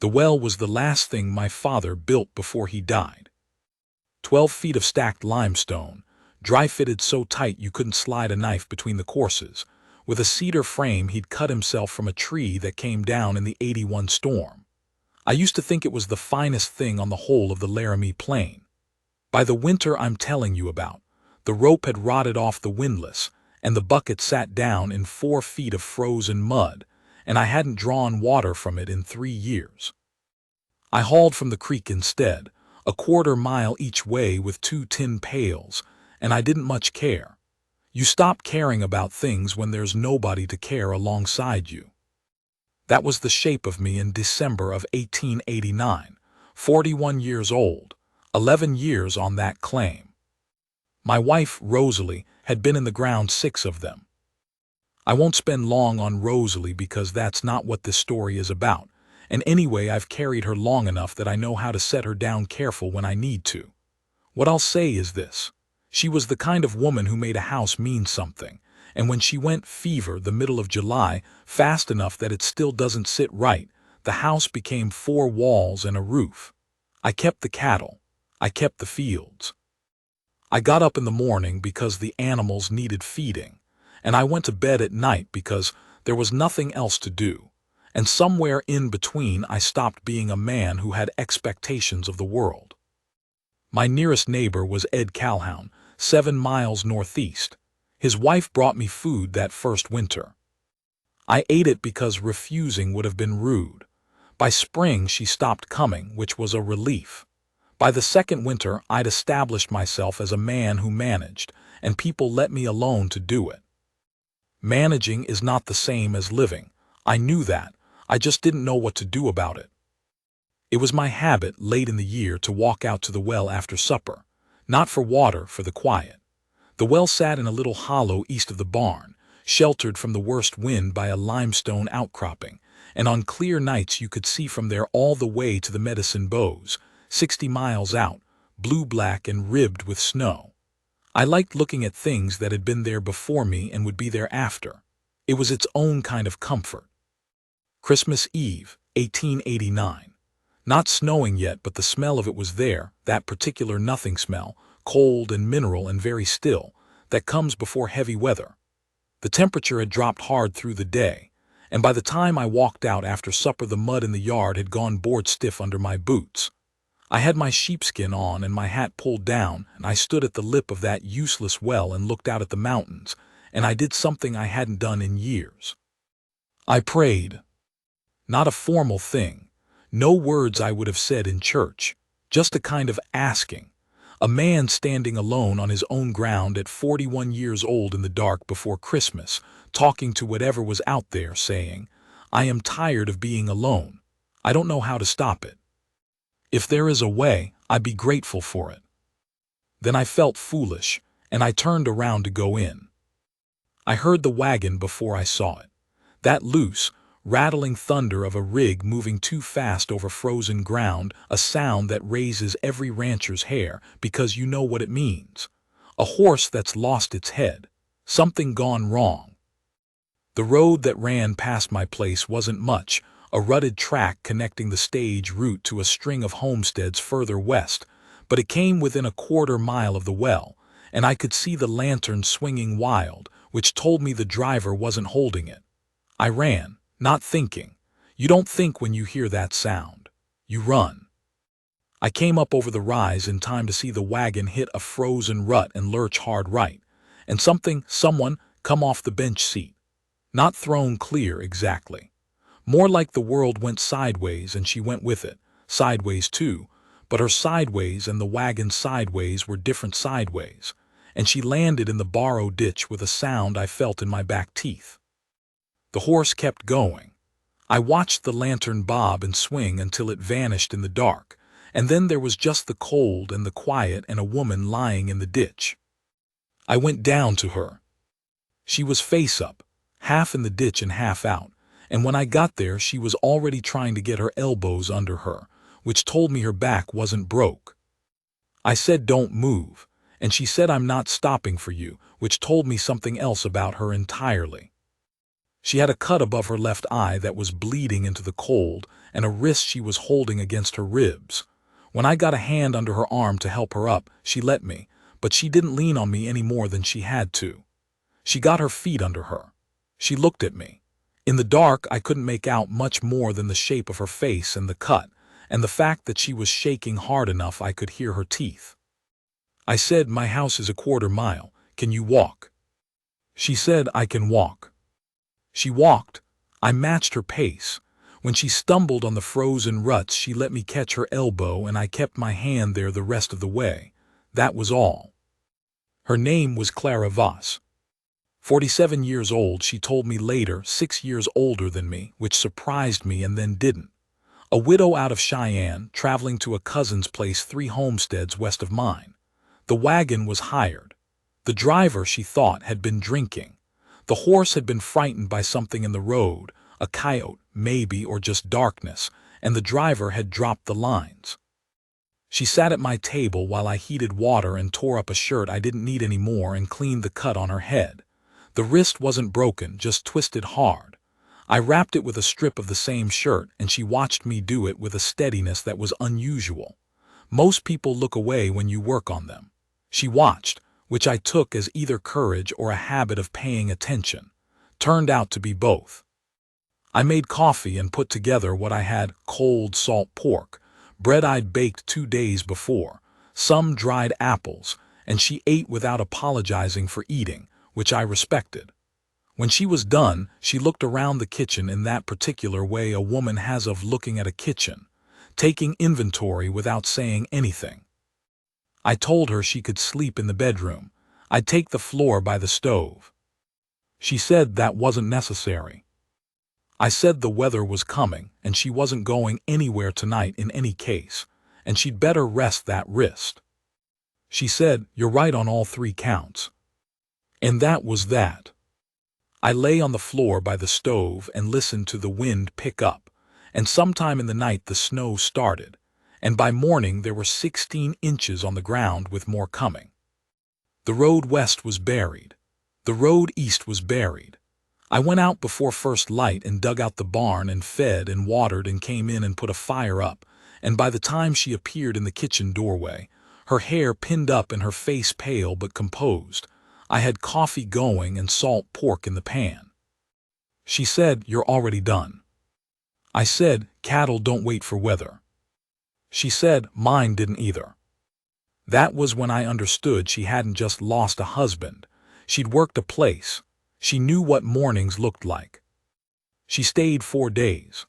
The well was the last thing my father built before he died. 12 feet of stacked limestone, dry-fitted so tight you couldn't slide a knife between the courses, with a cedar frame he'd cut himself from a tree that came down in the '81 storm. I used to think it was the finest thing on the whole of the Laramie Plain. By the winter I'm telling you about, the rope had rotted off the windlass, and the bucket sat down in 4 feet of frozen mud, and I hadn't drawn water from it in 3 years. I hauled from the creek instead, a quarter-mile each way with 2 tin pails, and I didn't much care. You stop caring about things when there's nobody to care alongside you. That was the shape of me in December of 1889, 41 years old, 11 years on that claim. My wife, Rosalie, had been in the ground 6 of them. I won't spend long on Rosalie because that's not what this story is about, and anyway I've carried her long enough that I know how to set her down careful when I need to. What I'll say is this. She was the kind of woman who made a house mean something, and when she went fever the middle of July, fast enough that it still doesn't sit right, the house became 4 walls and a roof. I kept the cattle. I kept the fields. I got up in the morning because the animals needed feeding, and I went to bed at night because there was nothing else to do, and somewhere in between I stopped being a man who had expectations of the world. My nearest neighbor was Ed Calhoun, 7 miles northeast. His wife brought me food that first winter. I ate it because refusing would have been rude. By spring she stopped coming, which was a relief. By the second winter I'd established myself as a man who managed, and people let me alone to do it. Managing is not the same as living. I knew that. I just didn't know what to do about it. It was my habit late in the year to walk out to the well after supper, not for water, for the quiet. The well sat in a little hollow east of the barn, sheltered from the worst wind by a limestone outcropping, and on clear nights you could see from there all the way to the Medicine Bows, 60 miles out, blue-black and ribbed with snow. I liked looking at things that had been there before me and would be there after. It was its own kind of comfort. Christmas Eve, 1889. Not snowing yet, but the smell of it was there, that particular nothing smell, cold and mineral and very still, that comes before heavy weather. The temperature had dropped hard through the day, and by the time I walked out after supper the mud in the yard had gone board stiff under my boots. I had my sheepskin on and my hat pulled down, and I stood at the lip of that useless well and looked out at the mountains, and I did something I hadn't done in years. I prayed. Not a formal thing. No words I would have said in church, just a kind of asking. A man standing alone on his own ground at 41 years old in the dark before Christmas, talking to whatever was out there, saying, I am tired of being alone. I don't know how to stop it. If there is a way, I'd be grateful for it. Then I felt foolish, and I turned around to go in. I heard the wagon before I saw it. That loose, rattling thunder of a rig moving too fast over frozen ground, a sound that raises every rancher's hair because you know what it means. A horse that's lost its head. Something gone wrong. The road that ran past my place wasn't much, a rutted track connecting the stage route to a string of homesteads further west, but it came within a quarter-mile of the well, and I could see the lantern swinging wild, which told me the driver wasn't holding it. I ran, not thinking. You don't think when you hear that sound. You run. I came up over the rise in time to see the wagon hit a frozen rut and lurch hard right, and someone, come off the bench seat. Not thrown clear exactly. More like the world went sideways and she went with it, sideways too, but her sideways and the wagon's sideways were different sideways, and she landed in the borrow ditch with a sound I felt in my back teeth. The horse kept going. I watched the lantern bob and swing until it vanished in the dark, and then there was just the cold and the quiet and a woman lying in the ditch. I went down to her. She was face up, half in the ditch and half out, and when I got there she was already trying to get her elbows under her, which told me her back wasn't broke. I said don't move, and she said I'm not stopping for you, which told me something else about her entirely. She had a cut above her left eye that was bleeding into the cold, and a wrist she was holding against her ribs. When I got a hand under her arm to help her up, she let me, but she didn't lean on me any more than she had to. She got her feet under her. She looked at me. In the dark, I couldn't make out much more than the shape of her face and the cut, and the fact that she was shaking hard enough I could hear her teeth. I said, "My house is a quarter-mile. Can you walk?" She said, "I can walk." She walked. I matched her pace. When she stumbled on the frozen ruts, she let me catch her elbow, and I kept my hand there the rest of the way. That was all. Her name was Clara Voss. 47 years old, she told me later, 6 years older than me, which surprised me and then didn't. A widow out of Cheyenne, traveling to a cousin's place 3 homesteads west of mine. The wagon was hired. The driver, she thought, had been drinking. The horse had been frightened by something in the road, a coyote, maybe, or just darkness, and the driver had dropped the lines. She sat at my table while I heated water and tore up a shirt I didn't need anymore and cleaned the cut on her head. The wrist wasn't broken, just twisted hard. I wrapped it with a strip of the same shirt, and she watched me do it with a steadiness that was unusual. Most people look away when you work on them. She watched, which I took as either courage or a habit of paying attention. Turned out to be both. I made coffee and put together what I had: cold salt pork, bread I'd baked 2 days before, some dried apples, and she ate without apologizing for eating, which I respected. When she was done, she looked around the kitchen in that particular way a woman has of looking at a kitchen, taking inventory without saying anything. I told her she could sleep in the bedroom. I'd take the floor by the stove. She said that wasn't necessary. I said the weather was coming, and she wasn't going anywhere tonight in any case, and she'd better rest that wrist. She said, "You're right on all 3 counts." And that was that. I lay on the floor by the stove and listened to the wind pick up, and sometime in the night the snow started, and by morning there were 16 inches on the ground with more coming. The road west was buried. The road east was buried. I went out before first light and dug out the barn and fed and watered and came in and put a fire up, and by the time she appeared in the kitchen doorway, her hair pinned up and her face pale but composed, I had coffee going and salt pork in the pan. She said, "You're already done." I said, "Cattle don't wait for weather." She said, "Mine didn't either." That was when I understood she hadn't just lost a husband. She'd worked a place. She knew what mornings looked like. She stayed 4 days.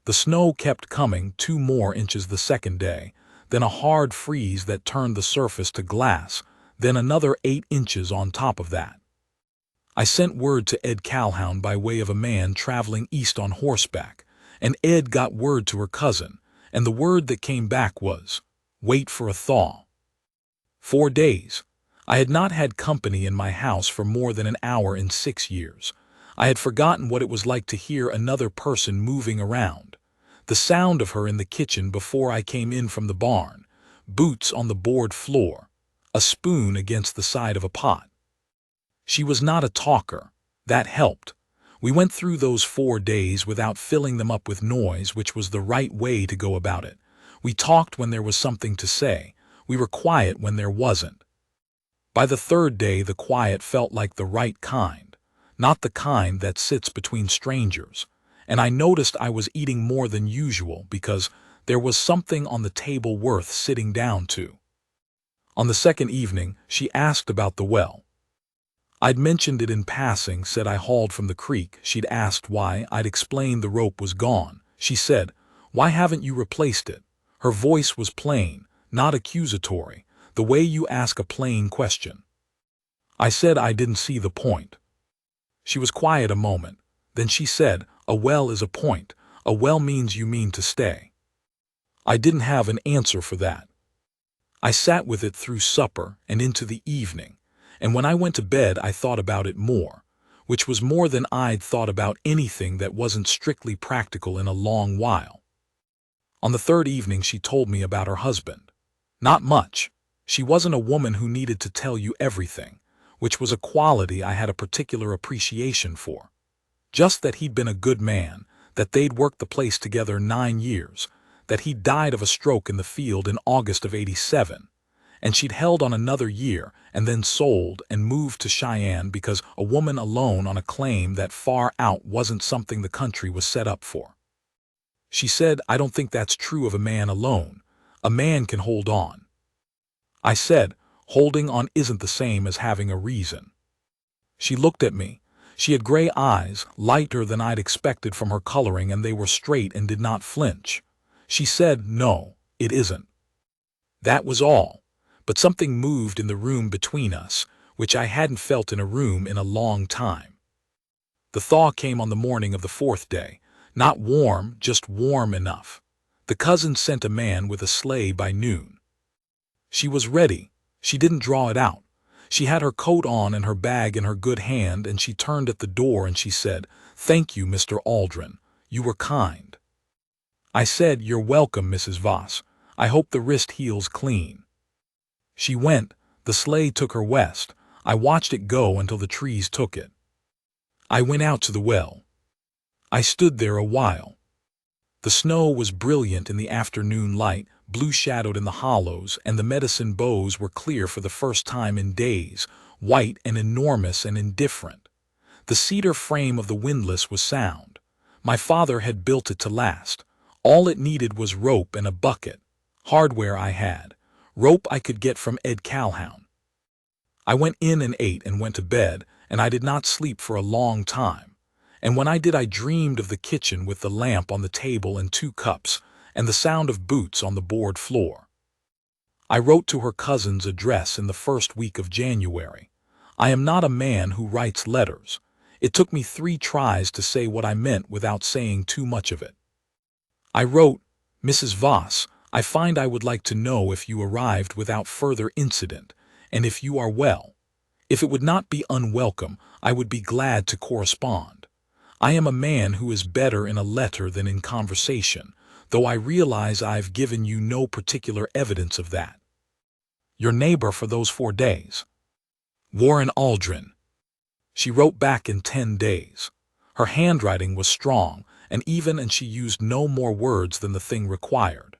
The snow kept coming, 2 more inches the second day, then a hard freeze that turned the surface to glass, then another 8 inches on top of that. I sent word to Ed Calhoun by way of a man traveling east on horseback, and Ed got word to her cousin, and the word that came back was, "Wait for a thaw." 4 days. I had not had company in my house for more than an hour in 6 years. I had forgotten what it was like to hear another person moving around. The sound of her in the kitchen before I came in from the barn, boots on the board floor, a spoon against the side of a pot. She was not a talker. That helped. We went through those 4 days without filling them up with noise, which was the right way to go about it. We talked when there was something to say. We were quiet when there wasn't. By the 3rd day, the quiet felt like the right kind, not the kind that sits between strangers, and I noticed I was eating more than usual because there was something on the table worth sitting down to. On the 2nd evening, she asked about the well. I'd mentioned it in passing, said I hauled from the creek. She'd asked why. I'd explained the rope was gone. She said, "Why haven't you replaced it?" Her voice was plain, not accusatory, the way you ask a plain question. I said I didn't see the point. She was quiet a moment. Then she said, "A well is a point. A well means you mean to stay." I didn't have an answer for that. I sat with it through supper and into the evening, and when I went to bed I thought about it more, which was more than I'd thought about anything that wasn't strictly practical in a long while. On the 3rd evening she told me about her husband. Not much. She wasn't a woman who needed to tell you everything, which was a quality I had a particular appreciation for. Just that he'd been a good man, that they'd worked the place together 9 years, that he died of a stroke in the field in August of '87, and she'd held on another year and then sold and moved to Cheyenne because a woman alone on a claim that far out wasn't something the country was set up for. She said, "I don't think that's true of a man alone. A man can hold on." I said, "Holding on isn't the same as having a reason." She looked at me. She had gray eyes, lighter than I'd expected from her coloring, and they were straight and did not flinch. She said, "No, it isn't." That was all, but something moved in the room between us, which I hadn't felt in a room in a long time. The thaw came on the morning of the 4th day, not warm, just warm enough. The cousins sent a man with a sleigh by noon. She was ready. She didn't draw it out. She had her coat on and her bag in her good hand, and she turned at the door and she said, "Thank you, Mr. Aldrin. You were kind." I said, "You're welcome, Mrs. Voss. I hope the wrist heals clean." She went. The sleigh took her west. I watched it go until the trees took it. I went out to the well. I stood there a while. The snow was brilliant in the afternoon light, blue-shadowed in the hollows, and the medicine boughs were clear for the first time in days, white and enormous and indifferent. The cedar frame of the windlass was sound. My father had built it to last. All it needed was rope and a bucket. Hardware I had. Rope I could get from Ed Calhoun. I went in and ate and went to bed, and I did not sleep for a long time. And when I did, I dreamed of the kitchen with the lamp on the table and 2 cups, and the sound of boots on the board floor. I wrote to her cousin's address in the first week of January. I am not a man who writes letters. It took me 3 tries to say what I meant without saying too much of it. I wrote, "Mrs. Voss, I find I would like to know if you arrived without further incident, and if you are well. If it would not be unwelcome, I would be glad to correspond. I am a man who is better in a letter than in conversation, though I realize I've given you no particular evidence of that. Your neighbor for those 4 days. Warren Aldrin." She wrote back in 10 days. Her handwriting was strong and even, and she used no more words than the thing required.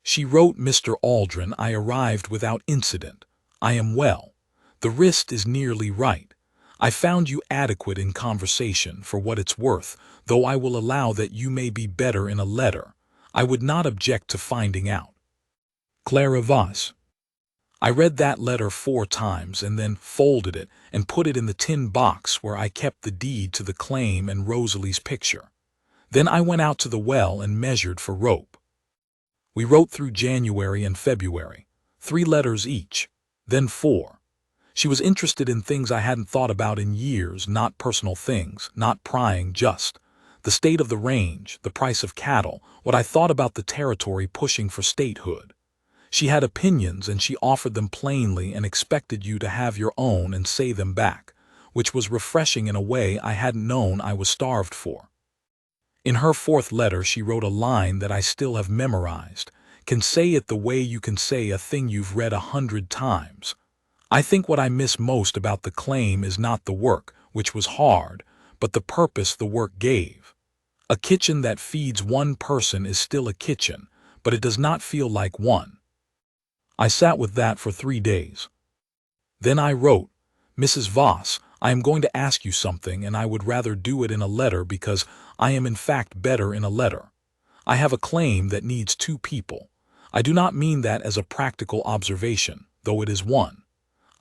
She wrote, "Mr. Aldrin, I arrived without incident. I am well. The wrist is nearly right. I found you adequate in conversation for what it's worth, though I will allow that you may be better in a letter. I would not object to finding out. Clara Voss." I read that letter 4 times and then folded it and put it in the tin box where I kept the deed to the claim and Rosalie's picture. Then I went out to the well and measured for rope. We wrote through January and February, 3 letters each, then 4. She was interested in things I hadn't thought about in years, not personal things, not prying, just the state of the range, the price of cattle, what I thought about the territory pushing for statehood. She had opinions and she offered them plainly and expected you to have your own and say them back, which was refreshing in a way I hadn't known I was starved for. In her 4th letter she wrote a line that I still have memorized, "Can say it the way you can say a thing you've read 100 times. I think what I miss most about the claim is not the work, which was hard, but the purpose the work gave. A kitchen that feeds 1 person is still a kitchen, but it does not feel like one." I sat with that for 3 days. Then I wrote, "Mrs. Voss, I am going to ask you something, and I would rather do it in a letter because I am in fact better in a letter. I have a claim that needs 2 people. I do not mean that as a practical observation, though it is one.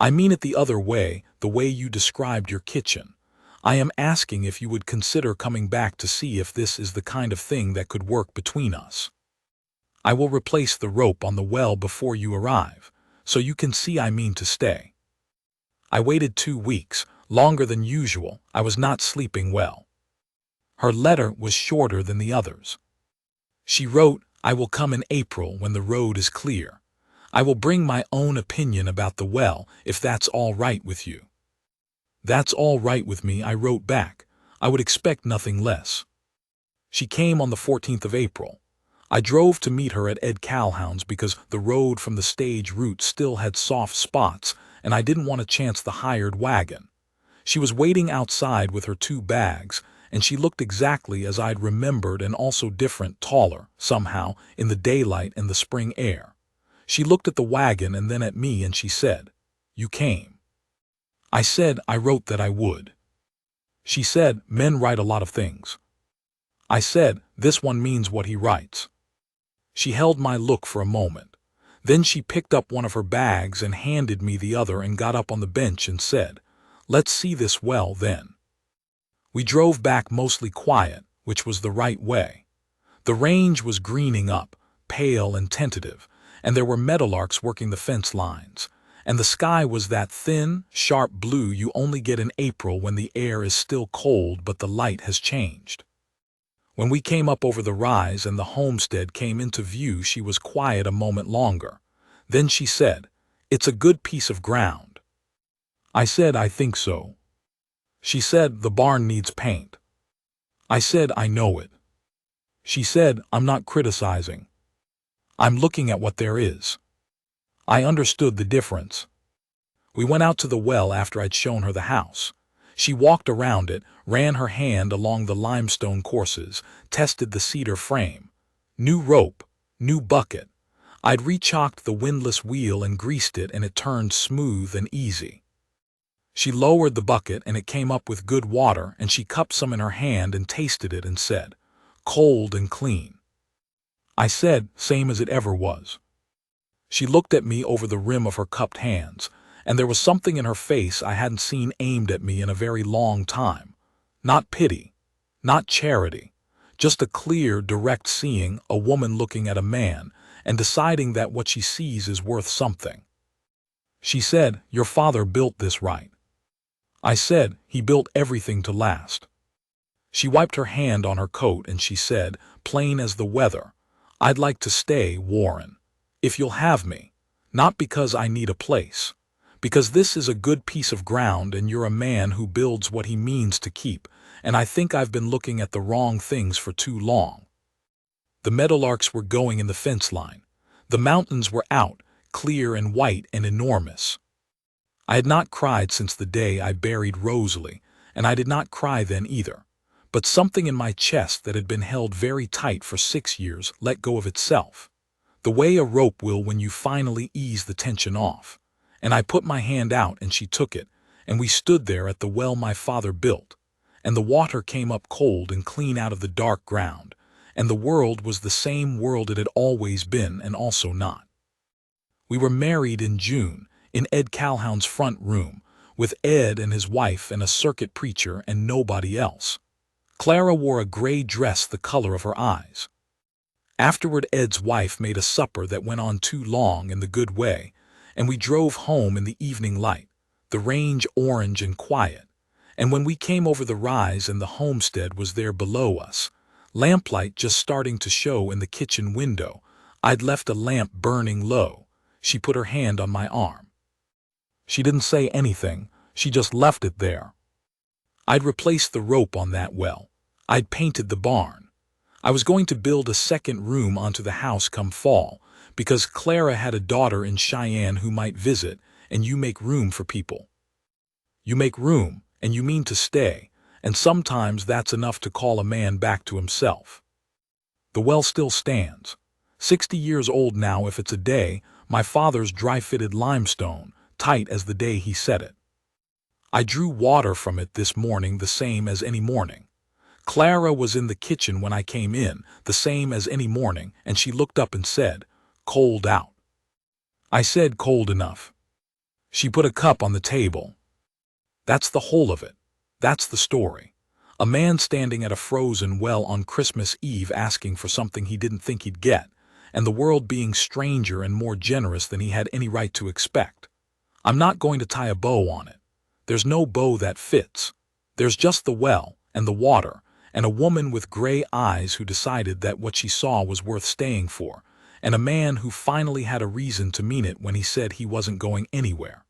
I mean it the other way, the way you described your kitchen. I am asking if you would consider coming back to see if this is the kind of thing that could work between us. I will replace the rope on the well before you arrive, so you can see I mean to stay." I waited 2 weeks, longer than usual. I was not sleeping well. Her letter was shorter than the others. She wrote, "I will come in April when the road is clear. I will bring my own opinion about the well, if that's all right with you." "That's all right with me," I wrote back. "I would expect nothing less." She came on the 14th of April. I drove to meet her at Ed Calhoun's because the road from the stage route still had soft spots, and I didn't want to chance the hired wagon. She was waiting outside with her 2 bags, and she looked exactly as I'd remembered and also different, taller, somehow, in the daylight and the spring air. She looked at the wagon and then at me and she said, "You came." I said, "I wrote that I would." She said, "Men write a lot of things." I said, "This one means what he writes." She held my look for a moment. Then she picked up one of her bags and handed me the other and got up on the bench and said, "Let's see this well, then." We drove back mostly quiet, which was the right way. The range was greening up, pale and tentative, and there were meadowlarks working the fence lines, and the sky was that thin, sharp blue you only get in April when the air is still cold but the light has changed. When we came up over the rise and the homestead came into view, she was quiet a moment longer. Then she said, "It's a good piece of ground." I said, "I think so." She said, "The barn needs paint." I said, "I know it." She said, "I'm not criticizing. I'm looking at what there is." I understood the difference. We went out to the well after I'd shown her the house. She walked around it, ran her hand along the limestone courses, tested the cedar frame. New rope, new bucket. I'd rechalked the windlass wheel and greased it and it turned smooth and easy. She lowered the bucket and it came up with good water and she cupped some in her hand and tasted it and said, "Cold and clean." I said, "Same as it ever was." She looked at me over the rim of her cupped hands, and there was something in her face I hadn't seen aimed at me in a very long time. Not pity, not charity, just a clear, direct seeing, a woman looking at a man and deciding that what she sees is worth something. She said, "Your father built this, right?" I said, "He built everything to last." She wiped her hand on her coat and she said, plain as the weather, "I'd like to stay, Warren, if you'll have me, not because I need a place, because this is a good piece of ground and you're a man who builds what he means to keep, and I think I've been looking at the wrong things for too long." The meadowlarks were going in the fence line. The mountains were out, clear and white and enormous. I had not cried since the day I buried Rosalie, and I did not cry then either. But something in my chest that had been held very tight for 6 years let go of itself, the way a rope will when you finally ease the tension off. And I put my hand out and she took it, and we stood there at the well my father built, and the water came up cold and clean out of the dark ground, and the world was the same world it had always been and also not. We were married in June, in Ed Calhoun's front room, with Ed and his wife and a circuit preacher and nobody else. Clara wore a gray dress the color of her eyes. Afterward Ed's wife made a supper that went on too long in the good way, and we drove home in the evening light, the range orange and quiet, and when we came over the rise and the homestead was there below us, lamplight just starting to show in the kitchen window. I'd left a lamp burning low. She put her hand on my arm. She didn't say anything, she just left it there. I'd replaced the rope on that well. I'd painted the barn. I was going to build a second room onto the house come fall, because Clara had a daughter in Cheyenne who might visit, and you make room for people. You make room, and you mean to stay, and sometimes that's enough to call a man back to himself. The well still stands. 60 years old now if it's a day, my father's dry-fitted limestone, tight as the day he set it. I drew water from it this morning the same as any morning. Clara was in the kitchen when I came in, the same as any morning, and she looked up and said, "Cold out." I said, "Cold enough." She put a cup on the table. That's the whole of it. That's the story. A man standing at a frozen well on Christmas Eve asking for something he didn't think he'd get, and the world being stranger and more generous than he had any right to expect. I'm not going to tie a bow on it. There's no bow that fits. There's just the well, and the water, and a woman with gray eyes who decided that what she saw was worth staying for, and a man who finally had a reason to mean it when he said he wasn't going anywhere.